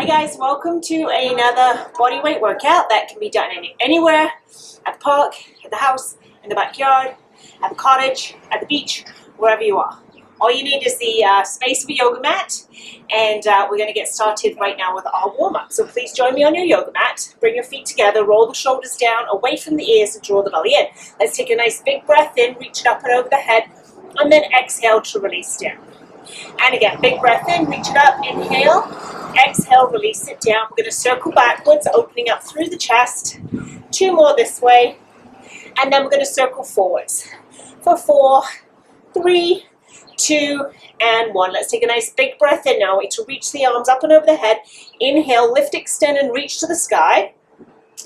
Hi guys, welcome to another bodyweight workout that can be done anywhere, at the park, at the house, in the backyard, at the cottage, at the beach, wherever you are. All you need is the space of a yoga mat, and we're going to get started right now with our warm-up. So please join me on your yoga mat, bring your feet together, roll the shoulders down, away from the ears, and draw the belly in. Let's take a nice big breath in, reach it up and over the head, and then exhale to release down. And again, big breath in, reach it up, inhale, exhale, release it down. We're going to circle backwards, opening up through the chest. 2 more this way, and then we're going to circle forwards for 4, 3, 2, and 1. Let's take a nice big breath in now. Wait to reach the arms up and over the head. Inhale, lift, extend, and reach to the sky.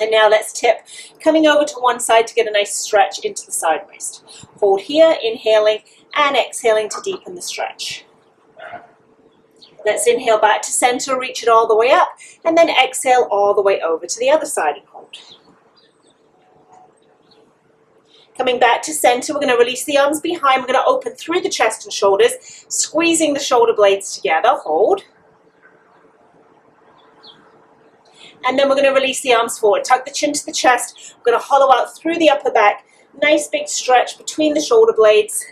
And now let's tip, coming over to one side to get a nice stretch into the side waist. Hold here, inhaling and exhaling to deepen the stretch. Let's inhale back to center, reach it all the way up, and then exhale all the way over to the other side and hold. Coming back to center, we're going to release the arms behind. We're going to open through the chest and shoulders, squeezing the shoulder blades together. Hold. And then we're going to release the arms forward. Tuck the chin to the chest. We're going to hollow out through the upper back. Nice big stretch between the shoulder blades.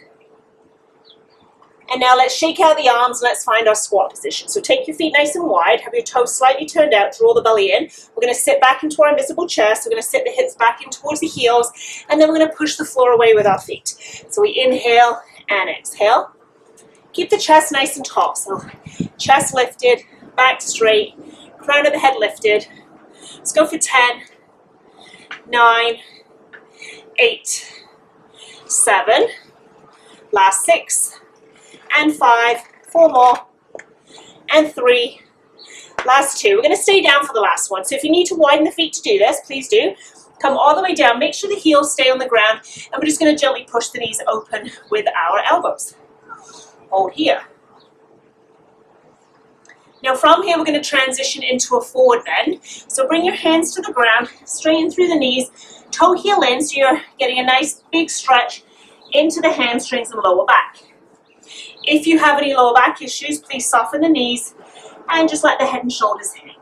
And now let's shake out the arms. Let's find our squat position. So take your feet nice and wide. Have your toes slightly turned out. Draw the belly in. We're going to sit back into our invisible chest. We're going to sit the hips back in towards the heels. And then we're going to push the floor away with our feet. So we inhale and exhale. Keep the chest nice and tall. So chest lifted, back straight, crown of the head lifted. Let's go for 10, 9, 8, 7, last 6, and 5, 4 more, and 3, last 2. We're going to stay down for the last one. So if you need to widen the feet to do this, please do. Come all the way down. Make sure the heels stay on the ground, and we're just going to gently push the knees open with our elbows. Hold here. Now from here, we're going to transition into a forward bend. So bring your hands to the ground, straighten through the knees, toe heel in, so you're getting a nice big stretch into the hamstrings and lower back. If you have any lower back issues, please soften the knees and just let the head and shoulders hang.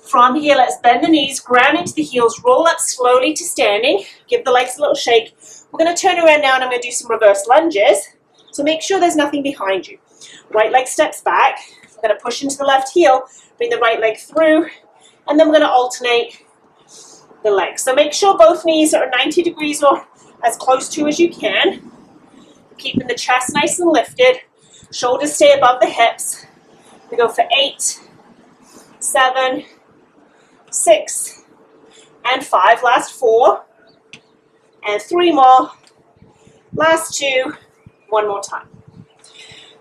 From here, let's bend the knees, ground into the heels, roll up slowly to standing, give the legs a little shake. We're going to turn around now and I'm going to do some reverse lunges. So make sure there's nothing behind you. Right leg steps back. We're going to push into the left heel, bring the right leg through, and then we're going to alternate the legs. So make sure both knees are 90 degrees or as close to as you can. Keeping the chest nice and lifted. Shoulders stay above the hips. We go for 8, 7, 6, and 5. Last 4, and 3 more. Last 2, 1 more time.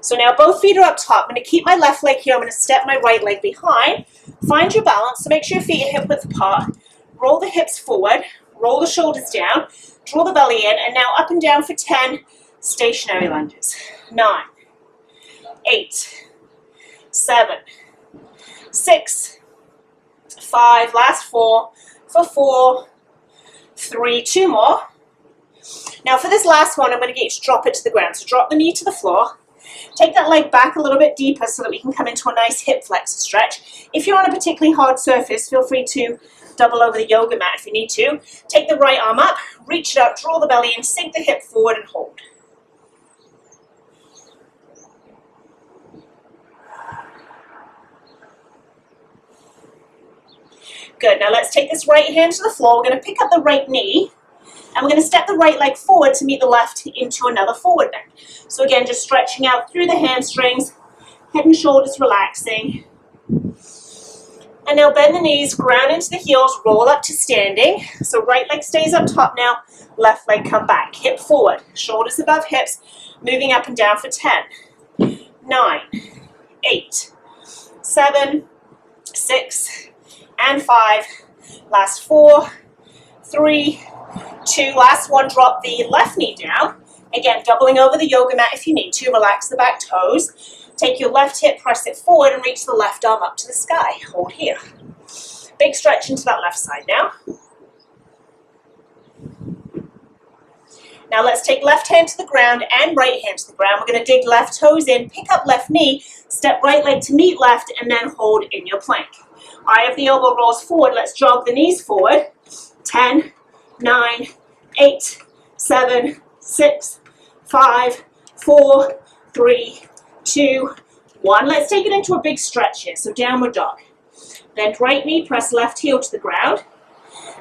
So now both feet are up top. I'm going to keep my left leg here. I'm going to step my right leg behind. Find your balance. So make sure your feet are hip width apart. Roll the hips forward. Roll the shoulders down. Draw the belly in. And now up and down for 10 stationary lunges. 9, 8, 7, 6, 5. Last 4 for 4, 3, 2 more. Now for this last one, I'm going to get you to drop it to the ground. So drop the knee to the floor. Take that leg back a little bit deeper so that we can come into a nice hip flexor stretch. If you're on a particularly hard surface, feel free to double over the yoga mat if you need to. Take the right arm up, reach it up, draw the belly in, sink the hip forward and hold. Good, now let's take this right hand to the floor. We're going to pick up the right knee. And we're going to step the right leg forward to meet the left into another forward bend. So again, just stretching out through the hamstrings, head and shoulders relaxing. And now bend the knees, ground into the heels, roll up to standing. So right leg stays up top now, left leg come back. Hip forward, shoulders above hips, moving up and down for 10, 9, 8, 7, 6, and 5. Last 4, 3, 2, last 1, drop the left knee down. Again, doubling over the yoga mat if you need to. Relax the back toes. Take your left hip, press it forward, and reach the left arm up to the sky. Hold here. Big stretch into that left side now. Now let's take left hand to the ground and right hand to the ground. We're going to dig left toes in, pick up left knee, step right leg to meet left, and then hold in your plank. Eye of the elbow rolls forward. Let's jog the knees forward. 10, 9, 8, 7, 6, 5, 4, 3, 2, 1. Let's take it into a big stretch here. So downward dog. Bend right knee, press left heel to the ground.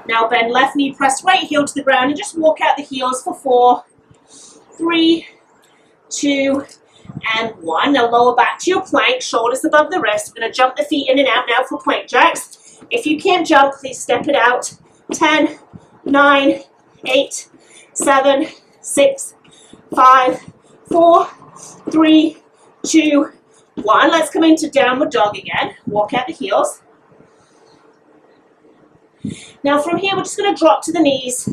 Now bend left knee, press right heel to the ground, and just walk out the heels for 4, 3, 2, and 1. Now lower back to your plank, shoulders above the wrist. We're going to jump the feet in and out now for plank jacks. If you can't jump, please step it out. 10, 9, 8, 7, 6, 5, 4, 3, 2, 1. Let's come into downward dog again. Walk out the heels. Now from here, we're just going to drop to the knees.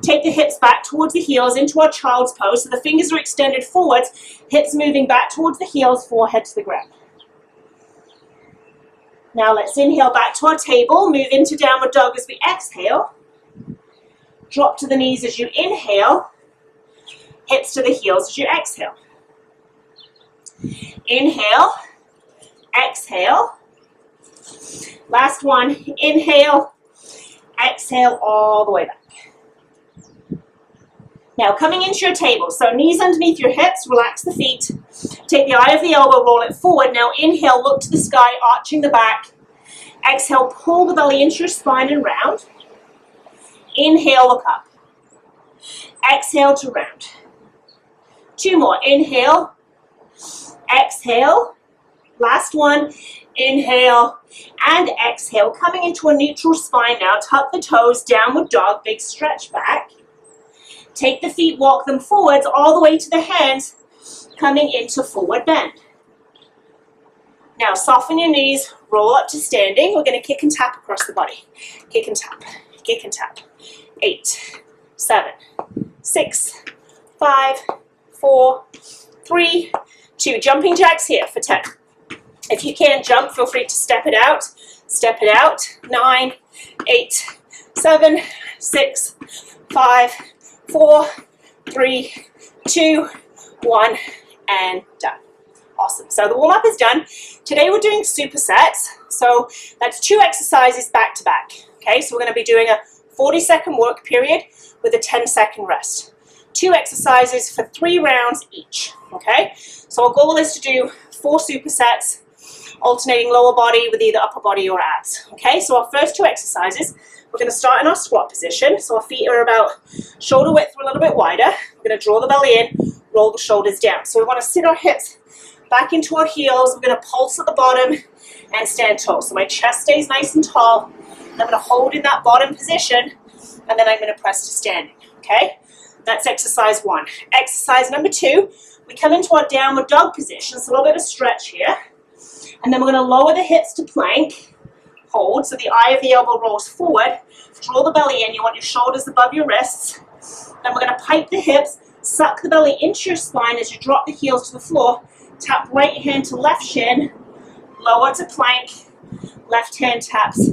Take the hips back towards the heels into our child's pose. So the fingers are extended forwards, hips moving back towards the heels, forehead to the ground. Now let's inhale back to our table, move into downward dog as we exhale. Drop to the knees as you inhale, hips to the heels as you exhale. Inhale, exhale. Last one, inhale, exhale all the way back. Now coming into your table, so knees underneath your hips, relax the feet. Take the eye of the elbow, roll it forward. Now inhale, look to the sky, arching the back. Exhale, pull the belly into your spine and round. Inhale, look up. Exhale to round. 2 more, inhale, exhale. Last one, inhale and exhale. Coming into a neutral spine now, tuck the toes, downward dog, big stretch back. Take the feet, walk them forwards all the way to the hands, coming into forward bend. Now soften your knees, roll up to standing. We're going to kick and tap across the body. Kick and tap, kick and tap. 8, 7, 6, 5, 4, 3, 2. Jumping jacks here for 10. If you can't jump, feel free to step it out. Step it out. 9, 8, 7, 6, 5, 4, 3, 2, 1, and done. Awesome. So the warm-up is done. Today we're doing supersets. So that's 2 exercises back to back. Okay, so we're going to be doing a 40-second work period with a 10-second rest. 2 exercises for 3 rounds each. Okay, so our goal is to do 4 supersets, alternating lower body with either upper body or abs. Okay, so our first 2 exercises, we're going to start in our squat position. So our feet are about shoulder width or a little bit wider. We're going to draw the belly in, roll the shoulders down. So we want to sit our hips back into our heels. We're going to pulse at the bottom and stand tall. So my chest stays nice and tall. I'm going to hold in that bottom position, and then I'm going to press to standing. Okay, that's exercise 1. Exercise number 2, we come into our downward dog position. So a little bit of a stretch here. And then we're going to lower the hips to plank. Hold, so the eye of the elbow rolls forward. Draw the belly in. You want your shoulders above your wrists. Then we're going to pipe the hips, suck the belly into your spine as you drop the heels to the floor. Tap right hand to left shin, lower to plank. Left hand taps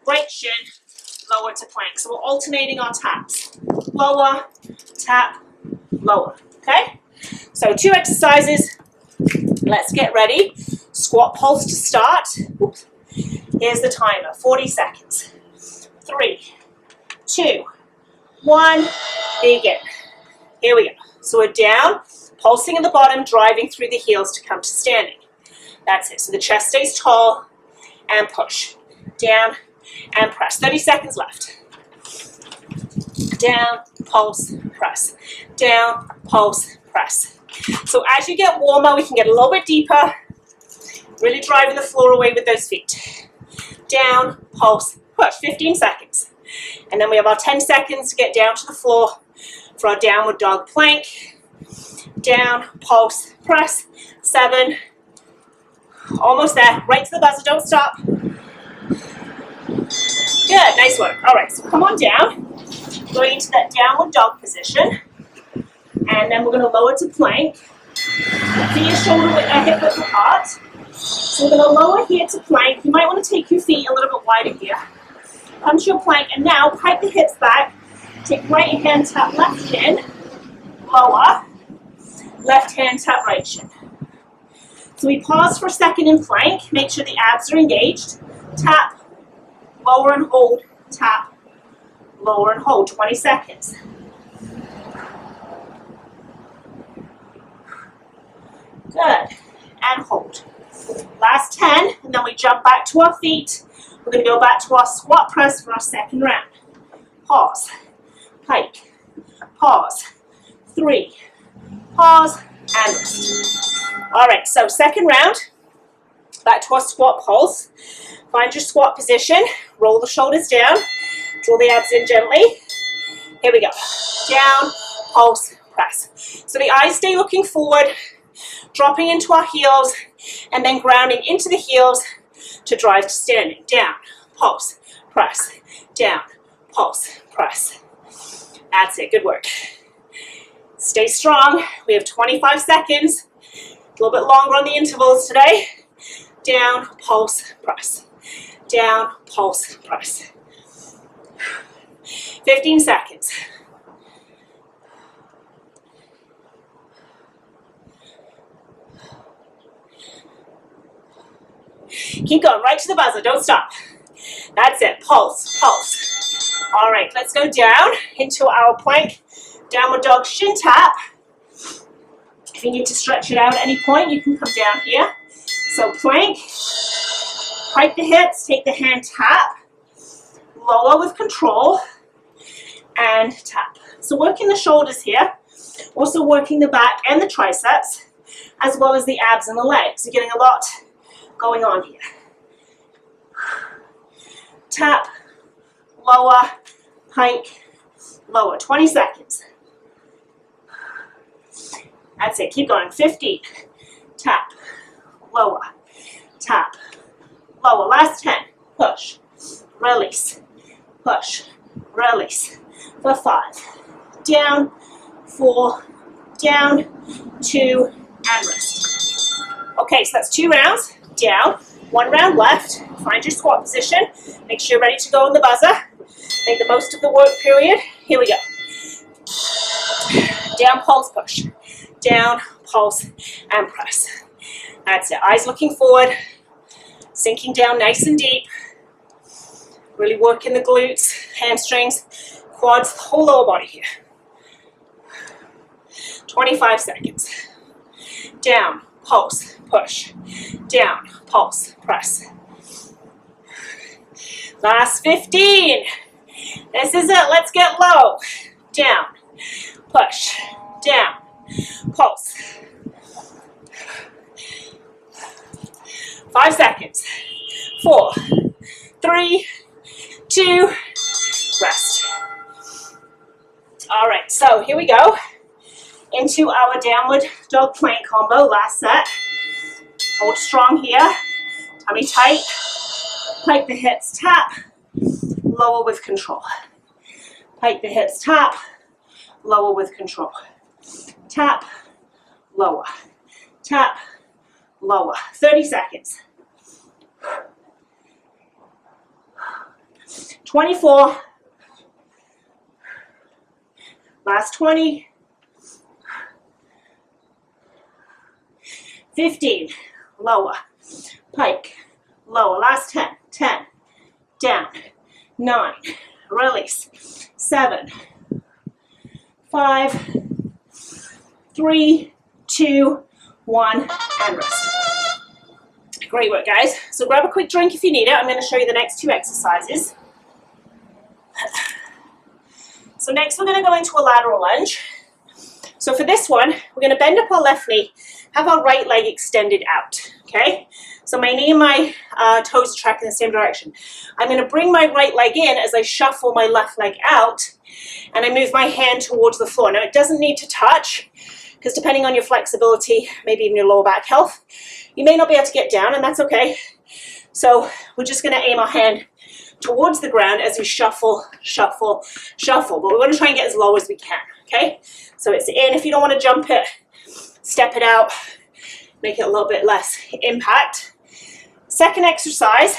right shin, lower to plank. So we're alternating our taps. Lower, tap, lower. Okay? So 2 exercises. Let's get ready. Squat pulse to start. Oops. Here's the timer, 40 seconds. 3, 2, 1, begin. Here we go. So we're down, pulsing at the bottom, driving through the heels to come to standing. That's it. So the chest stays tall and push. Down and press. 30 seconds left. Down, pulse, press. Down, pulse, press. So as you get warmer, we can get a little bit deeper. Really driving the floor away with those feet. Down, pulse, push. 15 seconds. And then we have our 10 seconds to get down to the floor for our downward dog plank. Down, pulse, press. 7. Almost there. Right to the buzzer. Don't stop. Good. Nice work. All right. So come on down. Going into that downward dog position. And then we're going to lower to plank. Feet your shoulder width, hip width apart. So we're going to lower here to plank. You might want to take your feet a little bit wider here. Come to your plank, and now pipe the hips back. Take right hand, tap left shin. lower, left hand tap, right shin. So we pause for a second in plank, make sure the abs are engaged, tap, lower and hold, tap, lower and hold, 20 seconds. Good, and hold. Last 10, and then we jump back to our feet. We're going to go back to our squat press for our second round. Pause, pike, pause, 3, pause, and rest. All right, so second round, back to our squat pulse. Find your squat position, roll the shoulders down, draw the abs in gently. Here we go. Down, pulse, press. So the eyes stay looking forward, dropping into our heels, and then grounding into the heels to drive to standing. Down, pulse, press. Down, pulse, press. That's it, good work. Stay strong. We have 25 seconds. A little bit longer on the intervals today. Down, pulse, press. Down, pulse, press. 15 seconds. Keep going, right to the buzzer, don't stop. That's it, pulse, pulse. All right, let's go down into our plank, downward dog shin tap. If you need to stretch it out at any point, you can come down here. So plank, pike the hips, take the hand tap, lower with control, and tap. So working the shoulders here, also working the back and the triceps, as well as the abs and the legs. You're getting a lot going on here. Tap, lower, pike, lower. 20 seconds. That's it. Keep going. 15. Tap, lower, tap, lower. Last 10. Push, release, push, release. For 5. Down, 4, down, 2, and rest. Okay, so that's 2 rounds. Down, 1 round left. Find your squat position. Make sure you're ready to go on the buzzer. Make the most of the work period. Here we go. Down, pulse, push. Down, pulse, and press. That's it. Eyes looking forward. Sinking down nice and deep. Really working the glutes, hamstrings, quads, the whole lower body here. 25 seconds. Down, pulse, push. Down, pulse, press. Last 15. This is it. Let's get low. Down, push, down, pulse. 5 seconds. 4, 3, 2, rest. All right, so here we go. Into our downward dog plank combo, last set. Hold strong here, tummy tight, pike the hips, tap, lower with control. Pike the hips, tap, lower with control. Tap, lower, tap, lower. 30 seconds. 24. Last 20. 15. Lower, pike, lower. Last 10. 10. Down. 9. Release. 7. 5. 3, 2, 1, and rest. Great work, guys. So grab a quick drink if you need it. I'm going to show you the next 2 exercises. So next we're going to go into a lateral lunge. So for this one, we're going to bend up our left knee, have our right leg extended out, okay? So my knee and my toes are tracking in the same direction. I'm going to bring my right leg in as I shuffle my left leg out, and I move my hand towards the floor. Now it doesn't need to touch, because depending on your flexibility, maybe even your lower back health, you may not be able to get down, and that's okay. So we're just going to aim our hand towards the ground as we shuffle, shuffle, shuffle. But we're going to try and get as low as we can, okay? So it's in. If you don't want to jump it, step it out, make it a little bit less impact. Second exercise,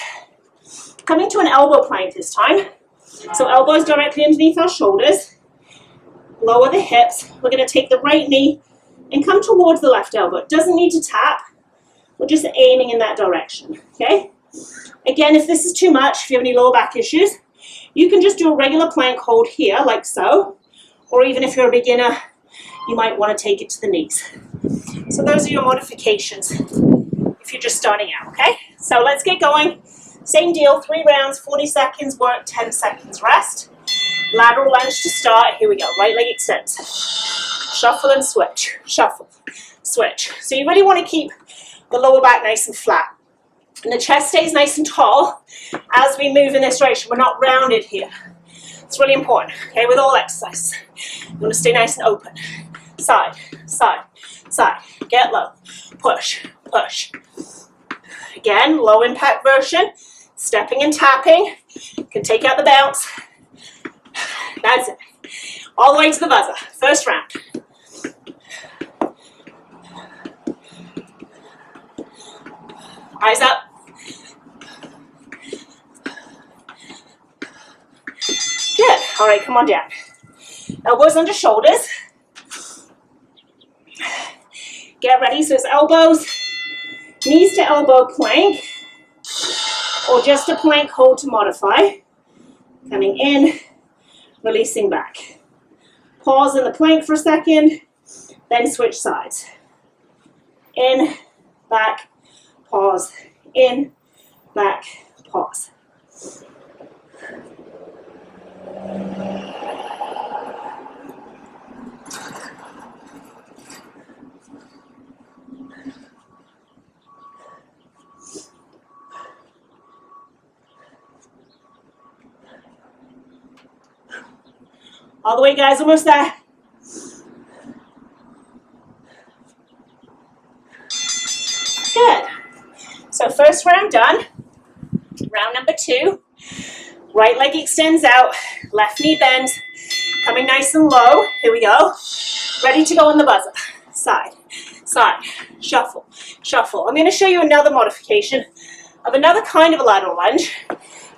coming to an elbow plank this time. So elbows directly underneath our shoulders. Lower the hips. We're going to take the right knee and come towards the left elbow. It doesn't need to tap. We're just aiming in that direction, okay? Again, if this is too much, if you have any lower back issues, you can just do a regular plank hold here, like so. Or even if you're a beginner, you might want to take it to the knees. So those are your modifications if you're just starting out, okay? So let's get going. Same deal, 3 rounds, 40 seconds work, 10 seconds rest. Lateral lunge to start. Here we go, right leg extends. Shuffle and switch, shuffle, switch. So you really want to keep the lower back nice and flat. And the chest stays nice and tall as we move in this direction. We're not rounded here. It's really important, okay, with all exercises. You want to stay nice and open. Side, side, side. Get low. Push, push. Again, low impact version. Stepping and tapping. Can take out the bounce. That's it. All the way to the buzzer. First round. Eyes up. Good. All right, come on down. Elbows under shoulders. Get ready. So it's elbows, knees to elbow plank, or just a plank hold to modify. Coming in, releasing back. Pause in the plank for a second, then switch sides. In, back, pause. In, back, pause. All the way, guys, almost there. Good. So first round done. Round number 2. Right leg extends out, left knee bends, coming nice and low. Here we go. Ready to go on the buzzer. Side, side, shuffle, shuffle. I'm going to show you another modification of another kind of a lateral lunge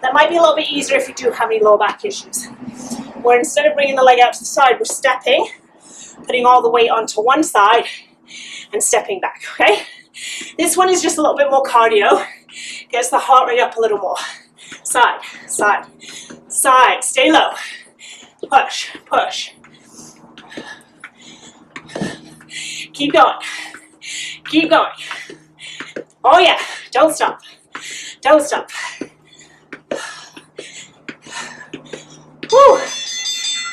that might be a little bit easier if you do have any lower back issues. Where instead of bringing the leg out to the side, we're stepping, putting all the weight onto one side and stepping back, okay? This one is just a little bit more cardio, gets the heart rate up a little more. Side, side, side, stay low. Push, push. Keep going, keep going. Oh yeah, don't stop, don't stop. Woo.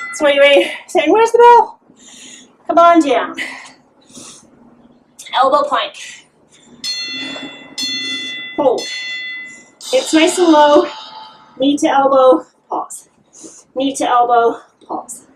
That's where you're saying, where's the bell? Come on down. Elbow plank. Hold. Hips nice and low. Knee to elbow, pause. Knee to elbow, pause.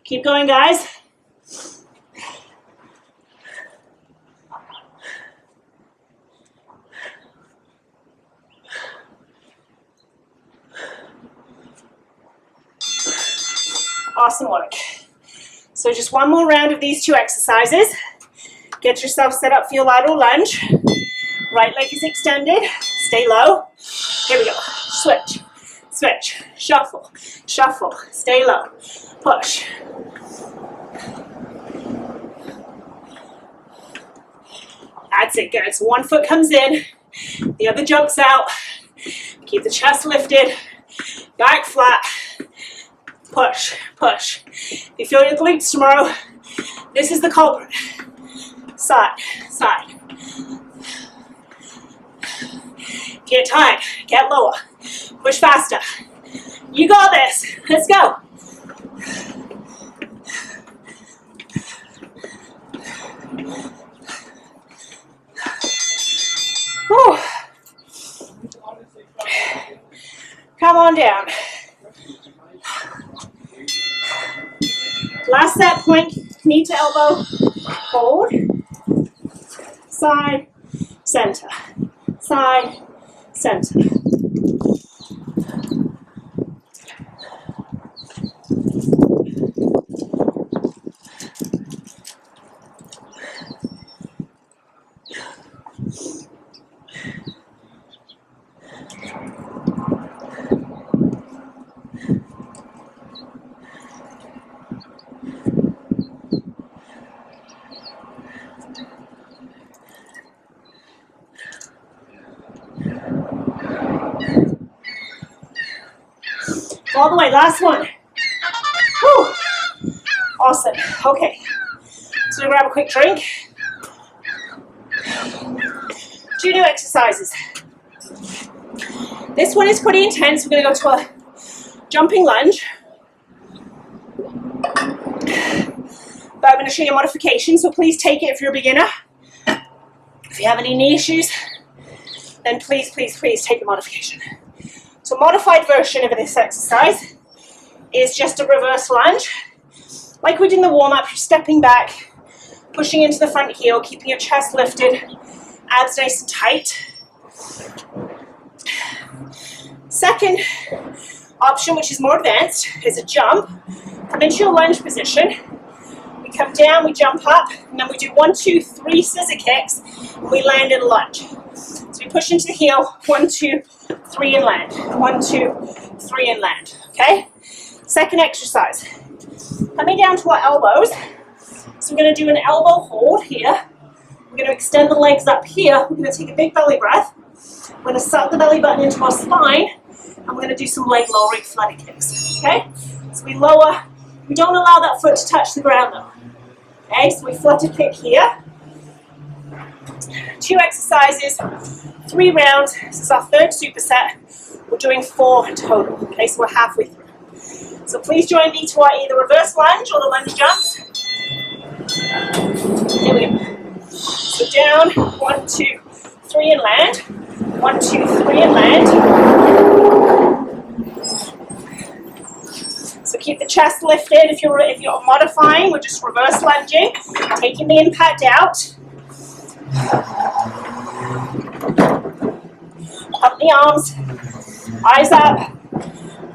Keep going, guys. Awesome work. So just one more round of these 2 exercises. Get yourself set up for your lateral lunge. Right leg is extended. Stay low. Here we go. Switch, switch, shuffle, shuffle. Stay low. Push. That's it, good. So one foot comes in, the other jumps out. Keep the chest lifted, back flat. Push, push. If you feel your glutes tomorrow, this is the culprit. Side, side. Get tight, get lower. Push faster. You got this. Let's go. Whew. Come on down. Last set, plank, knee to elbow, hold, side, center, side, center. All the way, last one. Whew. Awesome. Okay, so grab a quick drink. 2 new exercises. This one is pretty intense. We're going to go to a jumping lunge. But I'm going to show you a modification, so please take it if you're a beginner. If you have any knee issues, then please, please, please take the modification. So a modified version of this exercise is just a reverse lunge. Like we did in the warm-up, you're stepping back, pushing into the front heel, keeping your chest lifted, abs nice and tight. Second option, which is more advanced, is a jump. Come into your lunge position. We come down, we jump up, and then we do 1, 2, 3 scissor kicks, and we land in a lunge. So we push into the heel, 1, 2, 3 and land. 1, 2, 3 and land. Okay? Second exercise. Coming down to our elbows. So we're going to do an elbow hold here. We're going to extend the legs up here. We're going to take a big belly breath. We're going to suck the belly button into our spine. And we're going to do some leg lowering flutter kicks. Okay? So we lower. We don't allow that foot to touch the ground though. Okay? So we flutter kick here. 2 exercises, 3 rounds. This is our 3rd superset. We're doing 4 total. Okay, so we're halfway through. So please join me to our either reverse lunge or the lunge jumps. Here we go. So down, 1, 2, 3 and land. 1, 2, 3 and land. So keep the chest lifted. If you're modifying, we're just reverse lunging, taking the impact out. Up the arms, eyes up,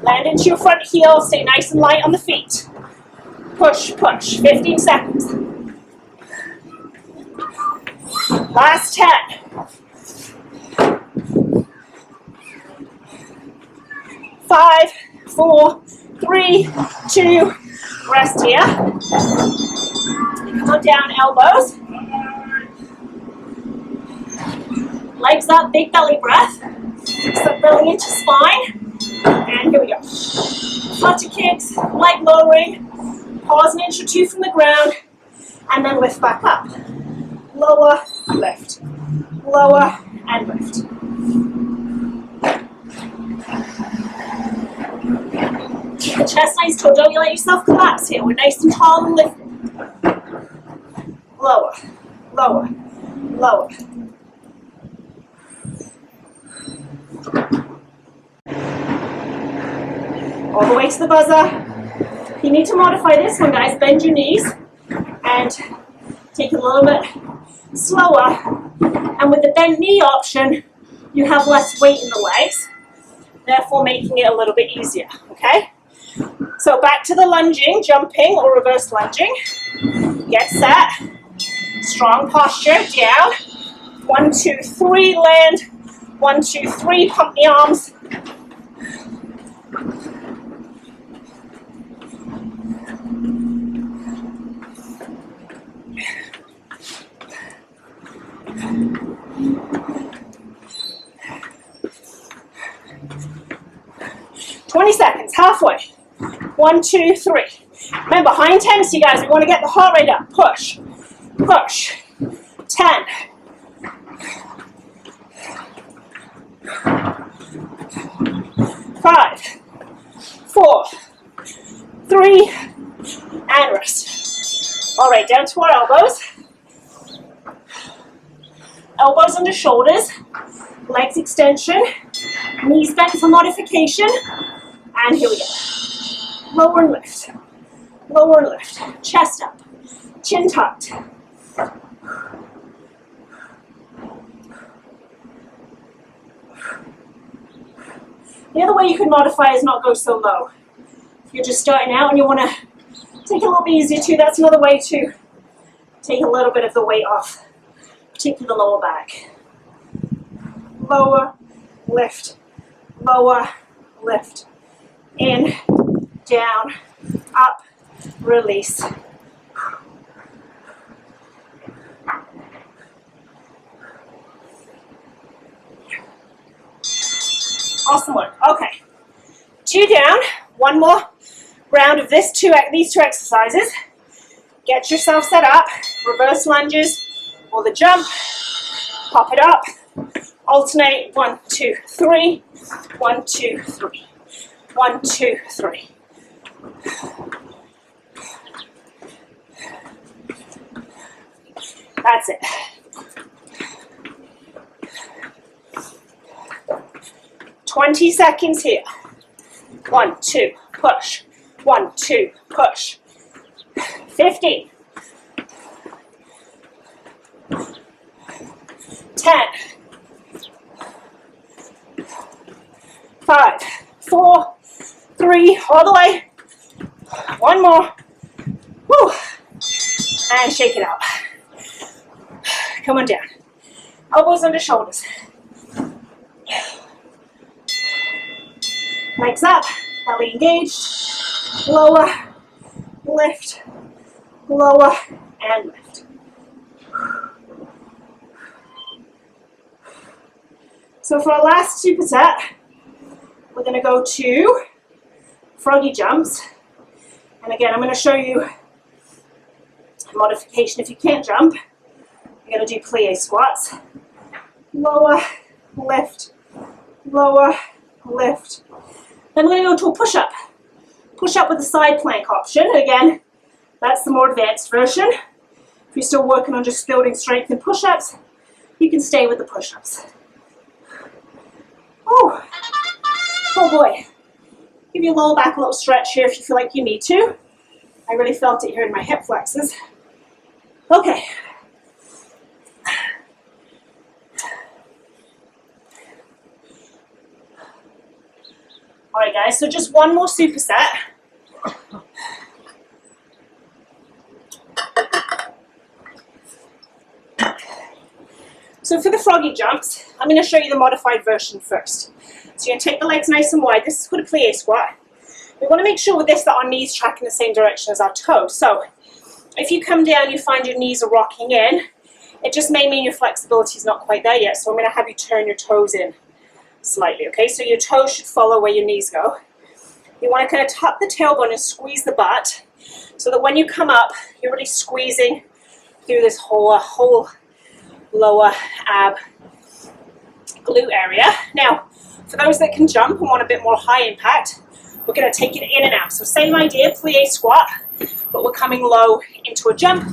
land into your front heel, stay nice and light on the feet. Push, push, 15 seconds. Last 10. 5, 4, 3, 2, rest here. Come on down, elbows. Legs up, big belly breath. Step belly into spine. And here we go. Flutter kicks, leg lowering. Pause an inch or 2 from the ground. And then lift back up. Lower, lift. Lower, and lift. Keep the chest nice tall. Don't you let yourself collapse here. We're nice and tall and lifted. Lower, lower, lower. All the way to the buzzer. You need to modify this one, guys. Bend your knees and take it a little bit slower. And with the bent knee option, you have less weight in the legs, therefore making it a little bit easier, okay? So back to the lunging, jumping or reverse lunging. Get set. Strong posture, down. 1, 2, 3, land. 1, 2, 3, pump the arms. "20 seconds, halfway. 1, 2, 3. Remember, high intensity, guys. We want to get the heart rate up. Push, push. 10. 5, 4, 3, and rest. All right, down to our elbows. Elbows under shoulders, legs extension, knees bent for modification, and here we go. Lower and lift, lower and lift, chest up, chin tucked. The other way you can modify is not go so low. If you're just starting out and you want to take it a little bit easier too, that's another way to take a little bit of the weight off, particularly the lower back. Lower, lift, lower, lift. In, down, up, release. Awesome work. Okay, 2 down, one more round of these two exercises. Get yourself set up, reverse lunges or the jump, pop it up, alternate, 1, 2, 3, 1, 2, 3, 1, 2, 3. That's it. 20 seconds here. 1, 2, push. 1, 2, push. 15. 10. 5, 4, 3, all the way. One more. Woo. And shake it out. Come on down. Elbows under shoulders. Legs up, belly engaged. Lower, lift, lower, and lift. So for our last superset, we're going to go to froggy jumps. And again, I'm going to show you a modification. If you can't jump, you're going to do plie squats. Lower, lift, lower, lift. Then we're going to go to a push-up. Push-up with a side plank option. Again, that's the more advanced version. If you're still working on just building strength in push-ups, you can stay with the push-ups. Oh, oh boy. Give your lower back a little stretch here if you feel like you need to. I really felt it here in my hip flexors. Okay. All right, guys, so just one more superset. So for the froggy jumps, I'm going to show you the modified version first. So you're going to take the legs nice and wide. This is called a plie squat. We want to make sure with this that our knees track in the same direction as our toes. So if you come down, you find your knees are rocking in, it just may mean your flexibility is not quite there yet. So I'm going to have you turn your toes in slightly, okay? So your toes should follow where your knees go. You want to kind of tuck the tailbone and squeeze the butt so that when you come up, you're really squeezing through this whole lower ab glute area. Now, for those that can jump and want a bit more high impact, we're going to take it in and out. So same idea, plie squat, but we're coming low into a jump,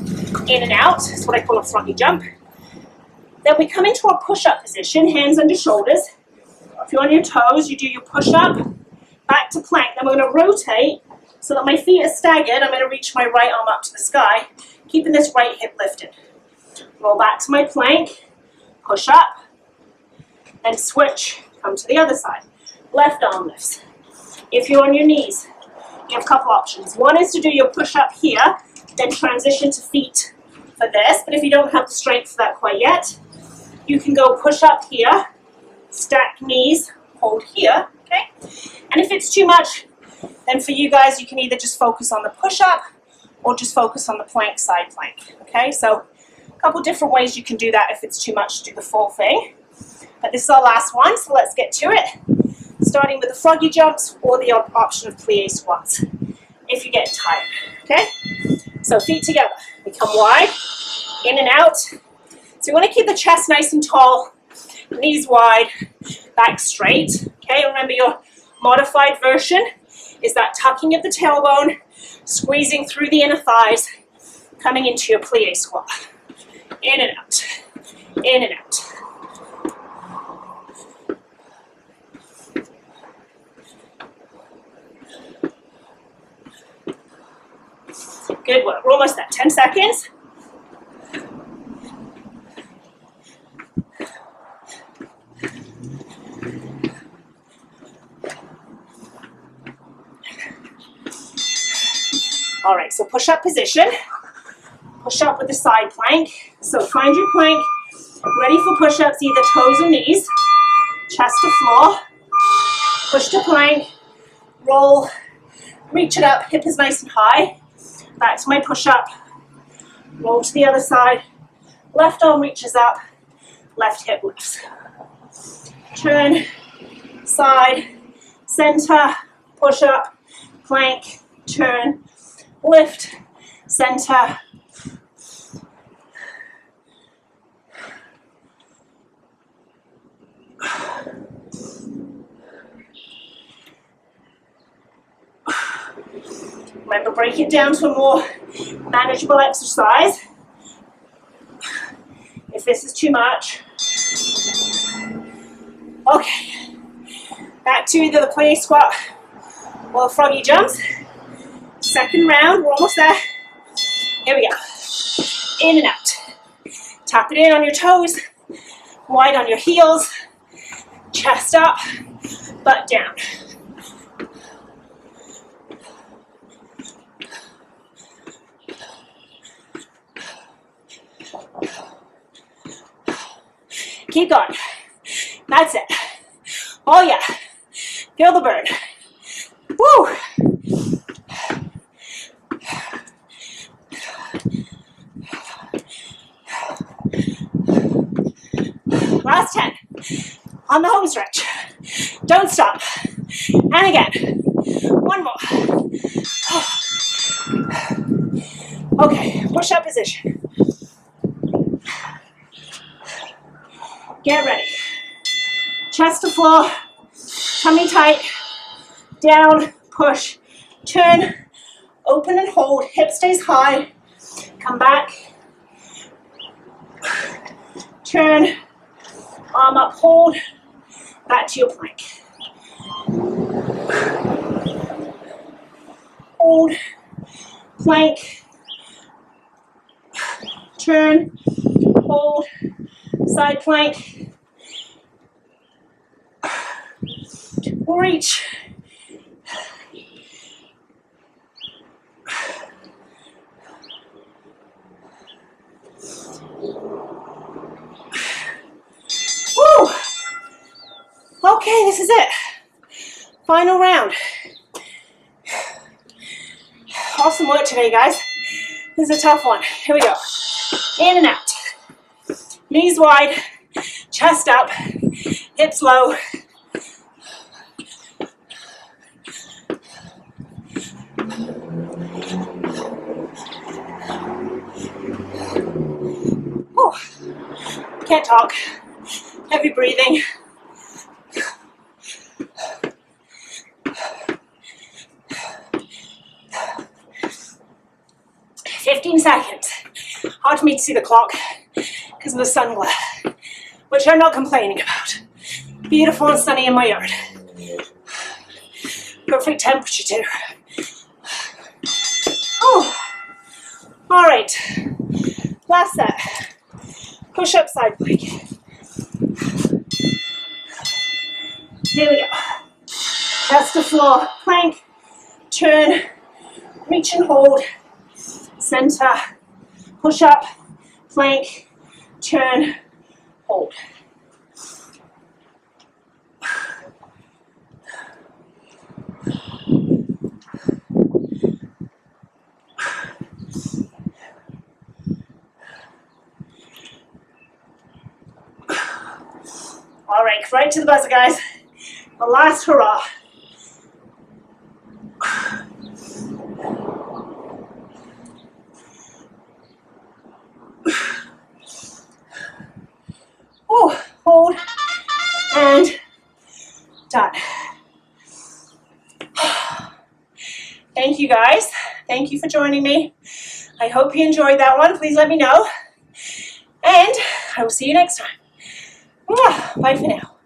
in and out. That's what I call a froggy jump. Then we come into our push-up position, hands under shoulders. If you're on your toes, you do your push-up, back to plank. Then we're going to rotate so that my feet are staggered. I'm going to reach my right arm up to the sky, keeping this right hip lifted. Roll back to my plank, push up, then switch, come to the other side. Left arm lifts. If you're on your knees, you have a couple options. One is to do your push-up here, then transition to feet for this. But if you don't have the strength for that quite yet, you can go push-up here, stack knees, hold here, okay? And if it's too much, then for you guys, you can either just focus on the push-up or just focus on the plank, side plank, okay? So a couple different ways you can do that if it's too much to do the full thing. But this is our last one, so let's get to it. Starting with the froggy jumps or the option of plie squats if you're getting tired, okay? So feet together, we come wide, in and out. So you want to keep the chest nice and tall, knees wide, back straight, okay? Remember your modified version is that tucking of the tailbone, squeezing through the inner thighs, coming into your plie squat. In and out, in and out. Good work. We're almost at 10 seconds. All right, so push-up position. Push up with the side plank. So find your plank, ready for push-ups, either toes or knees. Chest to floor. Push to plank. Roll. Reach it up. Hip is nice and high. Back to my push-up. Roll to the other side. Left arm reaches up. Left hip lifts. Turn. Side. Center. Push up. Plank. Turn. Lift. Center. Remember, break it down to a more manageable exercise. If this is too much. Okay. Back to either the plank squat or the froggy jumps. Second round, we're almost there. Here we go. In and out. Tap it in on your toes. Wide on your heels. Chest up, butt down. Keep going. That's it. Oh yeah. Feel the burn. Woo! Last 10. On the home stretch. Don't stop. And again. One more. Okay, push-up position. Get ready. Chest to floor. Tummy tight. Down, push, turn, open and hold. Hip stays high. Come back. Turn. Arm up, hold. Back to your plank. Hold. Plank. Turn. Hold. Side plank. Reach. Woo! Okay, this is it. Final round. Awesome work today, guys. This is a tough one. Here we go. In and out. Knees wide, chest up, hips low. Whew. Can't talk. Heavy breathing. "15 seconds. Hard for me to see the clock because of the sun glare, which I'm not complaining about. Beautiful and sunny in my yard. Perfect temperature too. Oh, all right. Last set. Push up side plank. Here we go. Chest to floor, plank, turn, reach and hold, center, push up, plank, turn, hold. All right, right to the buzzer, guys. The last hurrah. Oh, hold, and done. Thank you, guys. Thank you for joining me. I hope you enjoyed that one. Please let me know. And I will see you next time. Bye for now.